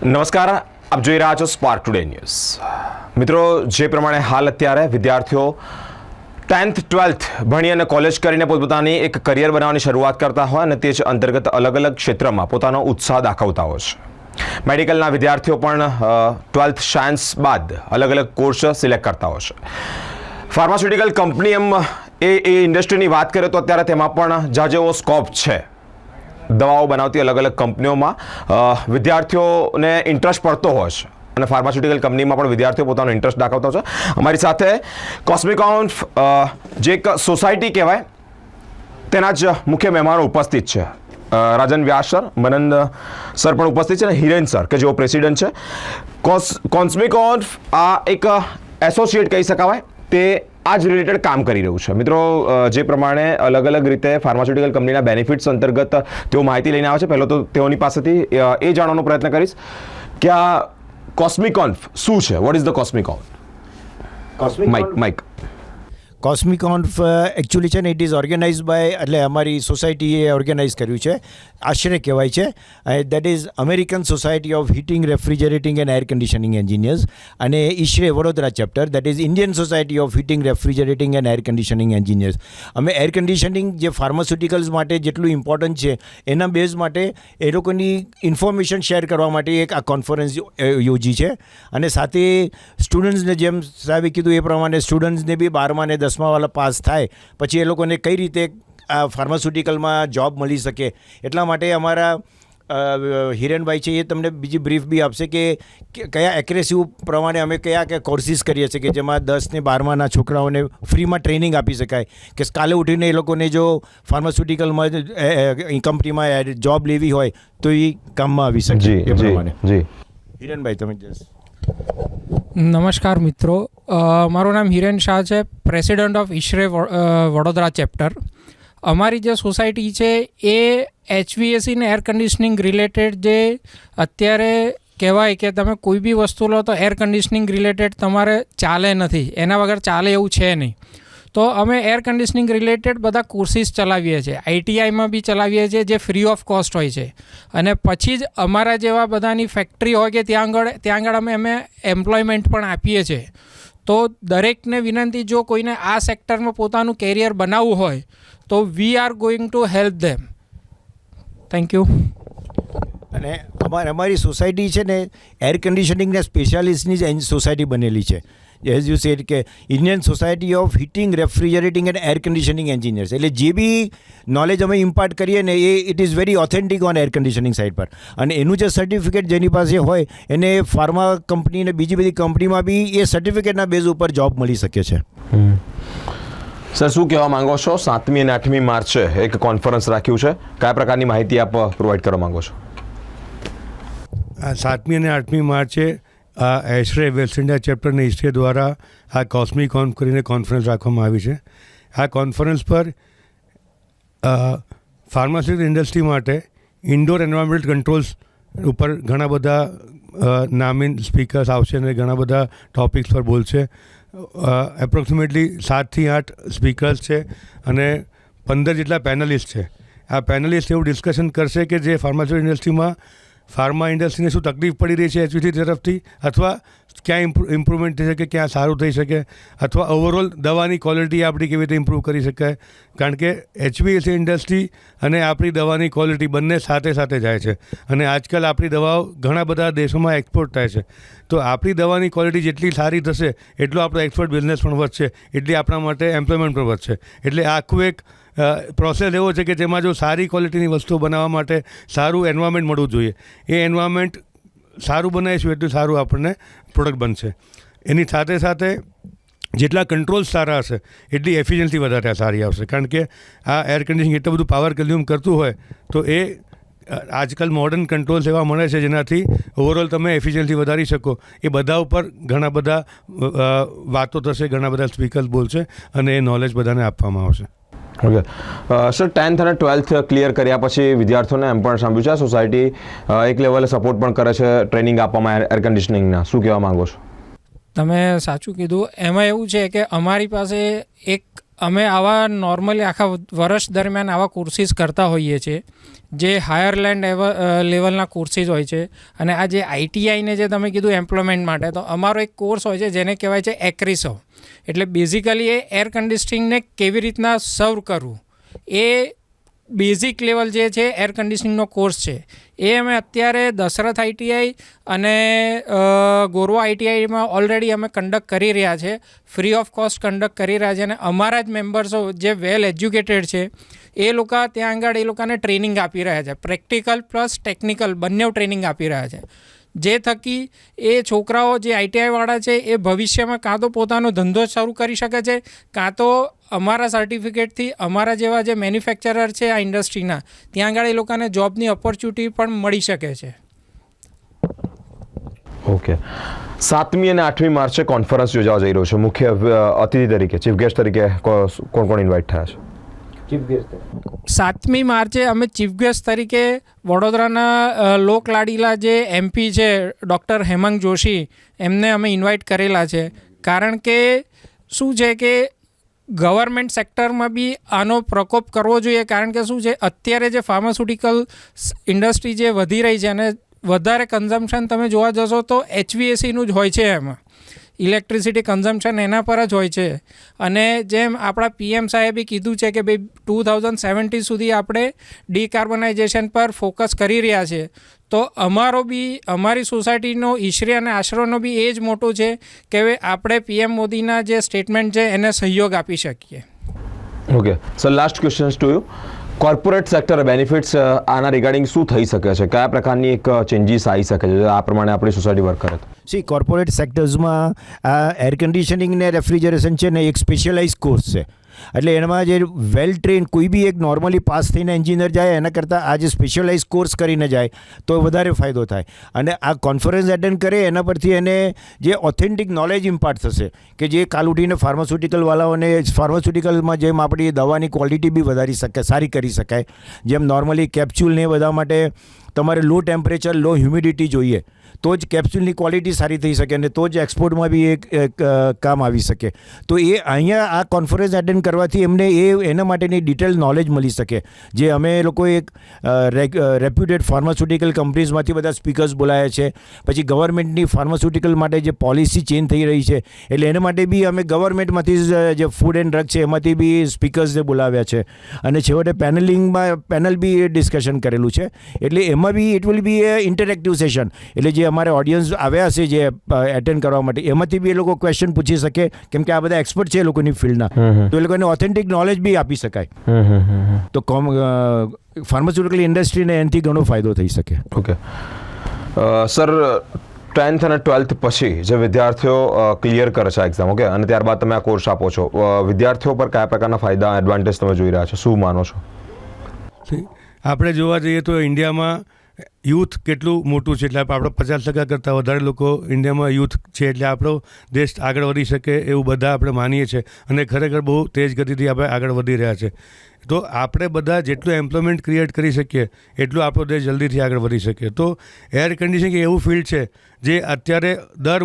નમસ્કાર, આપ જોઈ રહ્યા છો સ્પાર્ક ટુડે ન્યૂઝ. મિત્રો, જે પ્રમાણે હાલ અત્યારે વિદ્યાર્થીઓ 10th 12th ભણી અને કોલેજ કરીને પોતપોતાની એક કરિયર બનાવવાની શરૂઆત કરતા હોય અને તે જ અંતર્ગત અલગ અલગ ક્ષેત્રમાં પોતાનો ઉત્સાહ દાખવતા હોય છે. મેડિકલના વિદ્યાર્થીઓ પણ 12th સાયન્સ બાદ અલગ અલગ કોર્સ સિલેક્ટ કરતા હોય છે. ફાર્માસ્યુટિકલ કંપની એ ઇન્ડસ્ટ્રીની વાત કરીએ તો અત્યારે તેમાં પણ જેવો સ્કોપ છે. દવાઓ બનાવતી અલગ અલગ કંપનીઓમાં વિદ્યાર્થીઓને ઇન્ટરેસ્ટ પડતો હોય છે અને ફાર્માસ્યુટિકલ કંપનીમાં પણ વિદ્યાર્થીઓ પોતાનો ઇન્ટરેસ્ટ દાખવતા છે. અમારી સાથે કોસ્મિકોન જે એક સોસાયટી કહેવાય તેના જ મુખ્ય મહેમાનો ઉપસ્થિત છે. રાજન વ્યાસ સર, મનંદ સર પણ ઉપસ્થિત છે અને હિરેન સર કે જેઓ પ્રેસિડેન્ટ છે. કોસ્મિકોન આ એક એસોસિએટ કહી શકાય, તે આ જ રિલેટેડ કામ કરી રહ્યું છે. મિત્રો, જે પ્રમાણે અલગ અલગ રીતે ફાર્માસ્યુટિકલ કંપનીના બેનિફિટ્સ અંતર્ગત તેઓ માહિતી લઈને આવે છે, પહેલો તો તેઓની પાસેથી એ જાણવાનો પ્રયત્ન કરીશ કે આ કોસ્મિકોન શું છે. What is the Cosmicon? Mic. કોસ્મિકોન્ફ એકચ્યુઅલી છે ને ઇટ ઇઝ ઓર્ગેનાઇઝ બાય, એટલે અમારી સોસાયટીએ ઓર્ગેનાઇઝ કર્યું છે. આશ્રય કહેવાય છે. That is American Society of Heating, Refrigerating and Air Conditioning Engineers, અને ISHRAE Vadodara chapter, that is Indian Society of Heating, Refrigerating and Air Conditioning Engineers. અમે એર કન્ડિશનિંગ જે pharmaceuticals માટે જેટલું ઇમ્પોર્ટન્ટ છે એના બેઝ માટે એ લોકોની ઇન્ફોર્મેશન શેર કરવા માટે એક આ કોન્ફરન્સ યોજી છે. અને સાથે સ્ટુડન્ટ્સને, જેમ સાહેબે કીધું એ પ્રમાણે સ્ટુડન્ટ્સને બી 12મા અને 10માવાળા પાસ થાય પછી એ લોકોને કઈ રીતે આ ફાર્માસ્યુટિકલમાં જોબ મળી શકે, એટલા માટે અમારા હિરેનભાઈ છે એ તમને બીજી બ્રીફ બી આપશે કે કયા એક્રેસિવ પ્રમાણે અમે કયા કોર્સિસ કરીએ છીએ કે જેમાં 10 ને 12માના છોકરાઓને ફ્રીમાં ટ્રેનિંગ આપી શકાય કે કાલે ઉઠીને એ લોકોને જો ફાર્માસ્યુટિકલમાં કંપનીમાં જોબ લેવી હોય તો એ કામમાં આવી શકે. એ પ્રમાણે હિરેનભાઈ, તમે નમસ્કાર મિત્રો, મારું નામ હિરેન શાહ છે, પ્રેસિડન્ટ ઓફ ઈશ્રે વડોદરા ચેપ્ટર. અમારી જે સોસાયટી છે એ HVAC ને એર કન્ડિશનિંગ રિલેટેડ, જે અત્યારે કહેવાય કે તમે કોઈ બી વસ્તુ લો તો એર કન્ડિશનિંગ રિલેટેડ તમારે ચાલે નથી, એના વગર ચાલે એવું છે નહીં. તો અમે એર કન્ડિશનિંગ રિલેટેડ બધા કોર્સિસ ચલાવીએ છીએ, ITIમાં બી ચલાવીએ છીએ જે ફ્રી ઓફ કોસ્ટ હોય છે. અને પછી જ અમારા જેવા બધાની ફેક્ટરી હોય કે ત્યાં આગળ અમે એમ્પ્લોયમેન્ટ પણ આપીએ છીએ. તો દરેકને વિનંતી, જો કોઈને આ સેક્ટરમાં પોતાનું કેરિયર બનાવવું હોય તો we are going to help them. Thank you. અને અમારી સોસાયટી છે ને એર કન્ડિશનિંગના સ્પેશિયાલિસ્ટની જ સોસાયટી બનેલી છે. એઝ યુ સેડ કે Indian Society of Heating, Refrigerating and Air Conditioning Engineers. એટલે જે બી નોલેજ અમે ઇમ્પાર્ટ કરીએ ને એ it is very authentic on air conditioning side પર. અને એનું જે સર્ટિફિકેટ જેની પાસે હોય એને ફાર્મા કંપની અને બીજી બધી કંપનીમાં બી એ સર્ટિફિકેટના બેઝ ઉપર જોબ મળી શકે છે. સર, શું કહેવા માંગો છો? 7મી અને 8મી માર્ચે એક કોન્ફરન્સ રાખ્યું છે, કયા પ્રકારની માહિતી આપ પ્રોવાઈડ કરવા માંગો છો? 7મી અને 8મી માર્ચે આ એશ્રે વેસ્ટ ઇન્ડિયા ચેપ્ટરના ઈશ્રે દ્વારા આ કોસ્મિકોન કરીને કોન્ફરન્સ રાખવામાં આવી છે. આ કોન્ફરન્સ પર ફાર્માસ્યુટિકલ ઇન્ડસ્ટ્રી માટે ઇન્ડોર એન્વાયરમેન્ટ કંટ્રોલ્સ ઉપર ઘણા બધા નામીન સ્પીકર્સ આવશે અને ઘણા બધા ટોપિક્સ પર બોલશે. એપ્રોક્સિમેટલી 7 થી 8 સ્પીકર્સ છે અને 15 જેટલા પેનલિસ્ટ છે. આ પેનલિસ્ટ એવું ડિસ્કશન કરશે કે જે ફાર્માસ્યુટિકલ ઇન્ડસ્ટ્રીમાં ફાર્મા ઇન્ડસ્ટ્રીને શું તકલીફ પડી રહી છે HVAC તરફથી, અથવા ક્યાં ઇમ્પ્રુવમેન્ટ થઈ શકે, ક્યાં સારું થઈ શકે, અથવા ઓવરઓલ દવાની ક્વોલિટી આપણી કેવી રીતે ઇમ્પ્રૂવ કરી શકાય. કારણ કે HVAC ઇન્ડસ્ટ્રી અને આપણી દવાની ક્વોલિટી બંને સાથે સાથે જાય છે. અને આજકાલ આપણી દવાઓ ઘણા બધા દેશોમાં એક્સપોર્ટ થાય છે. તો આપણી દવાની ક્વોલિટી જેટલી સારી થશે એટલો આપણો એક્સપોર્ટ બિઝનેસ પણ વધશે, એટલી આપણા માટે એમ્પ્લોયમેન્ટ પણ વધશે. એટલે આખું એક પ્રોસેસ એવો છે કે જેમાં જો સારી ક્વોલિટીની વસ્તુઓ બનાવવા માટે સારું એન્વાયરમેન્ટ મળવું જોઈએ. એ એન્વાયરમેન્ટ સારું બનાવીશું એટલું સારું આપણને પ્રોડક્ટ બનશે. એની સાથે સાથે જેટલા કંટ્રોલ્સ સારા હશે એટલી એફિશિયન્સી વધારે સારી આવશે. કારણ કે આ એર કન્ડિશનિંગ એટલું બધું પાવર કન્ઝ્યુમ કરતું હોય તો એ આજકાલ મોડર્ન કંટ્રોલ્સ એવા મળે છે જેનાથી ઓવરઓલ તમે એફિશિયન્સી વધારી શકો. એ બધા ઉપર ઘણા બધા વાતો થશે, ઘણા બધા સ્પીકર્સ બોલશે અને એ નોલેજ બધાને આપવામાં આવશે. ઓકે સર, 10th અને 12th ક્લિયર કર્યા પછી વિદ્યાર્થીઓને એમ પણ સાંભળ્યું છે આ સોસાયટી એક લેવલે સપોર્ટ પણ કરે છે ટ્રેનિંગ આપવામાં એર કન્ડિશનિંગના. શું કહેવા માંગો છો? તમે સાચું કીધું. એમાં એવું છે કે અમારી પાસે એક અમે આવા નોર્મલી આખા વર્ષ દરમિયાન આવા કોર્સીસ કરતા હોઈએ છીએ જે હાયર લેન્ડ લેવલના કોર્સીસ હોય છે. અને આ જે ITIને જે તમે કીધું એમ્પ્લોયમેન્ટ માટે, તો અમારો એક કોર્સ હોય છે જેને કહેવાય છે એક્રિસો. એટલે બેઝિકલી એ એર કન્ડિશનિંગને કેવી રીતના સર્વ કરવું એ બેઝિક લેવલ જે છે એર કન્ડિશનિંગનો કોર્સ છે. એ અમે અત્યારે દશરથ ITI અને ગોરવા ITIમાં ઓલરેડી અમે કન્ડક્ટ કરી રહ્યા છે, ફ્રી ઓફ કોસ્ટ કન્ડક્ટ કરી રહ્યા છે. અને અમારા જ મેમ્બર્સો જે વેલ એજ્યુકેટેડ છે એ લોકો ત્યાં આગળ એ લોકોને ટ્રેનિંગ આપી રહ્યા છે, પ્રેક્ટિકલ પ્લસ ટેકનિકલ બંને ટ્રેનિંગ આપી રહ્યા છે. જે થકી એ છોકરાઓ જે ITI વાળા છે એ ભવિષ્યમાં કાં તો પોતાનો ધંધો શરૂ કરી શકે છે, કાં તો અમારા સર્ટિફિકેટથી અમારા જેવા જે મેન્યુફેક્ચરર છે આ ઇન્ડસ્ટ્રીના ત્યાં આગળ એ લોકોને જોબની ઓપોર્ચ્યુનિટી પણ મળી શકે છે. ઓકે, 7મી અને 8મી માર્ચે કોન્ફરન્સ યોજાવા જઈ રહ્યો છે. મુખ્ય અતિથિ તરીકે, ચીફ ગેસ્ટ તરીકે કોણ કોણ ઇન્વાઇટ થયા છે? 7મી માર્ચે અમે ચીફ ગેસ્ટ તરીકે વડોદરાના લોકલાડીલા જે MP છે ડૉક્ટર હેમાંગ જોશી એમને અમે ઇન્વાઇટ કરેલા છે. કારણ કે શું છે કે ગવર્મેન્ટ સેક્ટરમાં બી આનો પ્રકોપ કરવો જોઈએ. કારણ કે શું છે, અત્યારે જે ફાર્માસ્યુટિકલ ઇન્ડસ્ટ્રી જે વધી રહી છે અને વધારે કન્ઝમ્પશન તમે જોવા જશો તો HVACનું જ હોય છે, એમાં ઇલેક્ટ્રિસિટી કન્ઝમ્પશન એના પર જ હોય છે. અને જેમ આપણા PM સાહેબે કીધું છે કે ભાઈ 2070 સુધી આપણે ડીકાર્બોનાઇઝેશન પર ફોકસ કરી રહ્યા છે, તો અમારી સોસાયટીનો ઈશ્રી અને આશરોનો બી એ જ મોટો છે કે આપણે PM મોદીના જે સ્ટેટમેન્ટ છે એને સહયોગ આપી શકીએ. Okay sir, last questions to you. Corporate sector benefits આના રિગાર્ડિંગ શું થઈ શકે છે? કયા પ્રકારની એક ચેન્જીસ આવી શકે છે આ પ્રમાણે આપણી સોસાયટી વર્ક કરે? સી કોર્પોરેટ સેક્ટર્સમાં આ એર કન્ડિશનિંગ ને રેફ્રિજરેશન છે ને એક સ્પેશિયલાઇઝ કોર્સ છે. એટલે એમાં જે વેલ ટ્રેન કોઈ બી એક નોર્મલી પાસ થઈને એન્જિનિયર જાય એના કરતાં આ જે સ્પેશિયલાઇઝ કોર્સ કરીને જાય તો વધારે ફાયદો થાય. અને આ કોન્ફરન્સ એટેન્ડ કરે એના પરથી એને જે ઓથેન્ટિક નોલેજ ઇમ્પાર્ટ થશે કે જે કાલ ઉઠીને ફાર્માસ્યુટિકલવાળાઓને ફાર્માસ્યુટિકલમાં જેમ આપણી દવાની ક્વોલિટી બી વધારી શકે, સારી કરી શકાય. જેમ નોર્મલી કેપ્સ્યુલ ને બધા માટે તમારે લો ટેમ્પરેચર, લો હ્યુમિડિટી જોઈએ તો જ કેપ્સ્યુલની ક્વોલિટી સારી થઈ શકે અને તો જ એક્સપોર્ટમાં બી એક કામ આવી શકે. તો એ અહીંયા આ કોન્ફરન્સ એટેન્ડ કરવાથી એમને એના માટેની ડિટેલ નોલેજ મળી શકે. જે અમે લોકો એક રેપ્યુટેડ ફાર્માસ્યુટિકલ કંપનીઝમાંથી બધા સ્પીકર્સ બોલાયા છે. પછી ગવર્મેન્ટની ફાર્માસ્યુટિકલ માટે જે પોલિસી ચેન્જ થઈ રહી છે એટલે એના માટે બી અમે ગવર્મેન્ટમાંથી જે ફૂડ એન્ડ ડ્રગ છે એમાંથી બી સ્પીકર્સને બોલાવ્યા છે. અને છેવટે પેનલ બી ડિસ્કશન કરેલું છે. એટલે એમાં બી it will be a interactive session. એટલે જે અમારે ઓડિયન્સ આવ્યા છે જે એટેન્ડ કરવા માટે એમાંથી બી એ લોકો ક્વેશ્ચન પૂછી શકે, કેમ કે આ બધા એક્સપર્ટ છે એ લોકોની ફિલ્ડના, તો એ લોકોને ઓથેન્ટિક નોલેજ બી આપી શકાય. તો ફાર્માસ્યુટિકલ ઇન્ડસ્ટ્રીને એનાથી ઘણો ફાયદો થઈ શકે. ઓકે સર, 10th અને 12th પછી જે વિદ્યાર્થીઓ ક્લિયર કરે છે એક્ઝામ, ઓકે, અને ત્યારબાદ તમે આ કોર્સ આપો છો, વિદ્યાર્થીઓ પર કયા પ્રકારના ફાયદા, એડવાન્ટેજ તમે જોઈ રહ્યા છો? શું માનો છો? આપણે જોવા જઈએ તો ઇન્ડિયામાં યુથ કેટલું મોટું છે. એટલે આપણે 50% કરતાં વધારે લોકો ઇન્ડિયામાં યુથ છે. એટલે આપણો દેશ આગળ વધી શકે એવું બધા આપણે માનીએ છીએ અને ખરેખર બહુ તેજ ગતિથી આપણે આગળ વધી રહ્યા છે. તો આપણે બધા જેટલું એમ્પ્લોયમેન્ટ ક્રિએટ કરી શકીએ એટલું આપણો દેશ જલ્દીથી આગળ વધી શકે. તો એર કન્ડિશનિંગ એવું ફિલ્ડ છે જે અત્યારે દર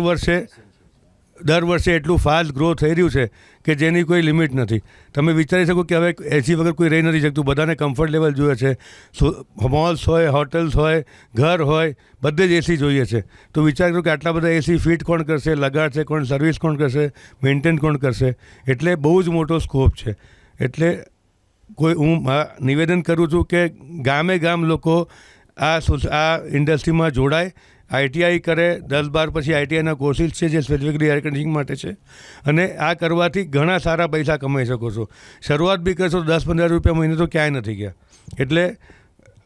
વર્ષે એટલું ફાસ્ટ ગ્રો થઈ રહ્યું છે કે જેની કોઈ લિમિટ નથી. તમે વિચારી શકો કે હવે AC વગર કોઈ રહી નથી શકતું. બધાને કમ્ફર્ટ લેવલ જોઈએ છે. મોલ્સ હોય, હોટલ્સ હોય, ઘર હોય, બધે જ AC જોઈએ છે. તો વિચાર કરો કે આટલા બધા AC ફિટ કોણ કરશે, લગાડશે કોણ, સર્વિસ કોણ કરશે, મેન્ટેન કોણ કરશે? એટલે બહુ જ મોટો સ્કોપ છે. એટલે હું નિવેદન કરું છું કે ગામ લોકો આ ઇન્ડસ્ટ્રીમાં જોડાય, ITI કરે. 10-12 પછી ITIના કોર્સિસ છે જે સ્પેસિફિકલી એર કન્ડિશનિંગ માટે છે અને આ કરવાથી ઘણા સારા પૈસા કમાઈ શકો છો. શરૂઆત બી કરશો તો 10-15 રૂપિયા મહિને તો ક્યાંય નથી ગયા. એટલે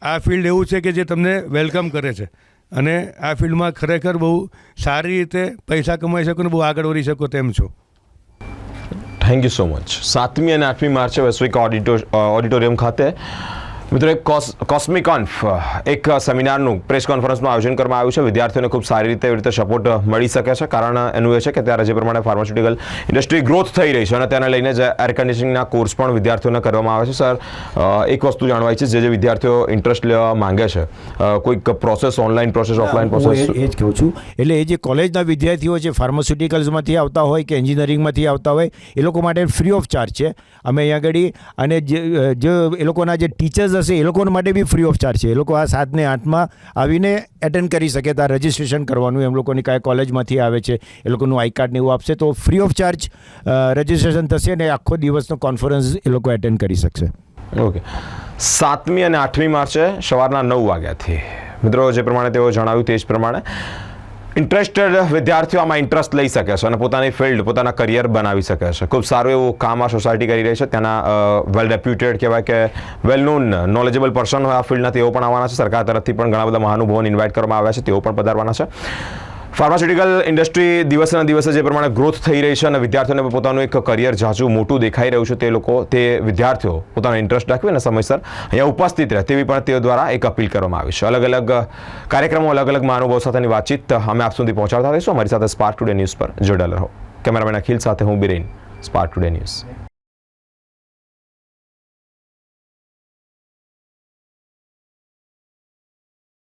આ ફિલ્ડ એવું છે કે જે તમને વેલકમ કરે છે અને આ ફિલ્ડમાં ખરેખર બહુ સારી રીતે પૈસા કમાઈ શકો ને બહુ આગળ વધી શકો તેમ છો. Thank you so much. 7મી અને 8મી માર્ચે વૈશ્વિક ઓડિટોરિયમ ખાતે મિત્રો એક કોસ્મિકોન્ફ એક સેમિનારનું પ્રેસ કોન્ફરન્સનું આયોજન કરવામાં આવ્યું છે. વિદ્યાર્થીઓને ખૂબ સારી રીતે એવી રીતે સપોર્ટ મળી શકે છે. કારણ એનું એ છે કે ત્યારે જે પ્રમાણે ફાર્માસ્યુટિકલ ઇન્ડસ્ટ્રી ગ્રોથ થઈ રહી છે અને તેને લઈને જ એર કન્ડિશનિંગના કોર્સ પણ વિદ્યાર્થીઓને કરવામાં આવે છે. સર, એક વસ્તુ જાણવા છે, જે વિદ્યાર્થીઓ ઇન્ટરેસ્ટ લેવા માંગે છે, કોઈક process, online process, offline process? એ જ કહું છું. એટલે એ જે કોલેજના વિદ્યાર્થીઓ છે, ફાર્માસ્યુટિકલ્સમાંથી આવતા હોય કે એન્જિનિયરિંગમાંથી આવતા હોય, એ લોકો માટે ફ્રી ઓફ ચાર્જ છે અમે અહીંયા આગળ. અને જે એ લોકોના જે ટીચર્સ હશે એ લોકો માટે બી ફ્રી ઓફ ચાર્જ છે. એ લોકો આ 7 ને 8માં આવીને એટેન્ડ કરી શકે. ત્યાં રજિસ્ટ્રેશન કરવાનું, એમ લોકોની કયા કોલેજમાંથી આવે છે એ લોકોનું આઈ કાર્ડ ને એવું આપશે તો ફ્રી ઓફ ચાર્જ રજિસ્ટ્રેશન થશે અને આખો દિવસનો કોન્ફરન્સ એ લોકો એટેન્ડ કરી શકશે. ઓકે. 7મી અને 8મી માર્ચે સવારના 9 વાગ્યાથી મિત્રો જે પ્રમાણે તેઓ જણાવ્યું તે જ પ્રમાણે ઇન્ટરેસ્ટેડ વિદ્યાર્થીઓ આમાં ઇન્ટરેસ્ટ લઈ શકે છે અને પોતાની ફિલ્ડ, પોતાના કરિયર બનાવી શકે છે. ખૂબ સારું એવું કામ આ સોસાયટી કરી રહી છે. ત્યાંના વેલ રેપ્યુટેડ કહેવાય કે વેલ નોન નોલેજેબલ પર્સન હોય આ ફિલ્ડના, તેઓ પણ આવવાના છે. સરકાર તરફથી પણ ઘણા બધા મહાનુભાવોને ઇન્વાઇટ કરવામાં આવ્યા છે, તેઓ પણ પધારવાના છે. ફાર્માસ્યુટિકલ ઇન્ડસ્ટ્રી દિવસેના દિવસે જે પ્રમાણે ગ્રોથ થઈ રહી છે અને વિદ્યાર્થીઓને પોતાનું એક કરિયર ઝાઝું મોટું દેખાઈ રહ્યું છે, તે વિદ્યાર્થીઓ પોતાનો ઇન્ટરેસ્ટ દાખવી અને સમયસર અહીંયા ઉપસ્થિત રહે તેવી પણ તેઓ દ્વારા એક અપીલ કરવામાં આવી છે. અલગ અલગ કાર્યક્રમો, અલગ અલગ મહાનુભાવો સાથેની વાતચીત અમે આપ સુધી પહોંચાડતા રહીશું. અમારી સાથે સ્પાર્ક ટુડે ન્યૂઝ પર જોડાયેલા રહો. કેમેરામેન અખિલ સાથે હું બિરેન, સ્પાર્ક ટુડે ન્યૂઝ.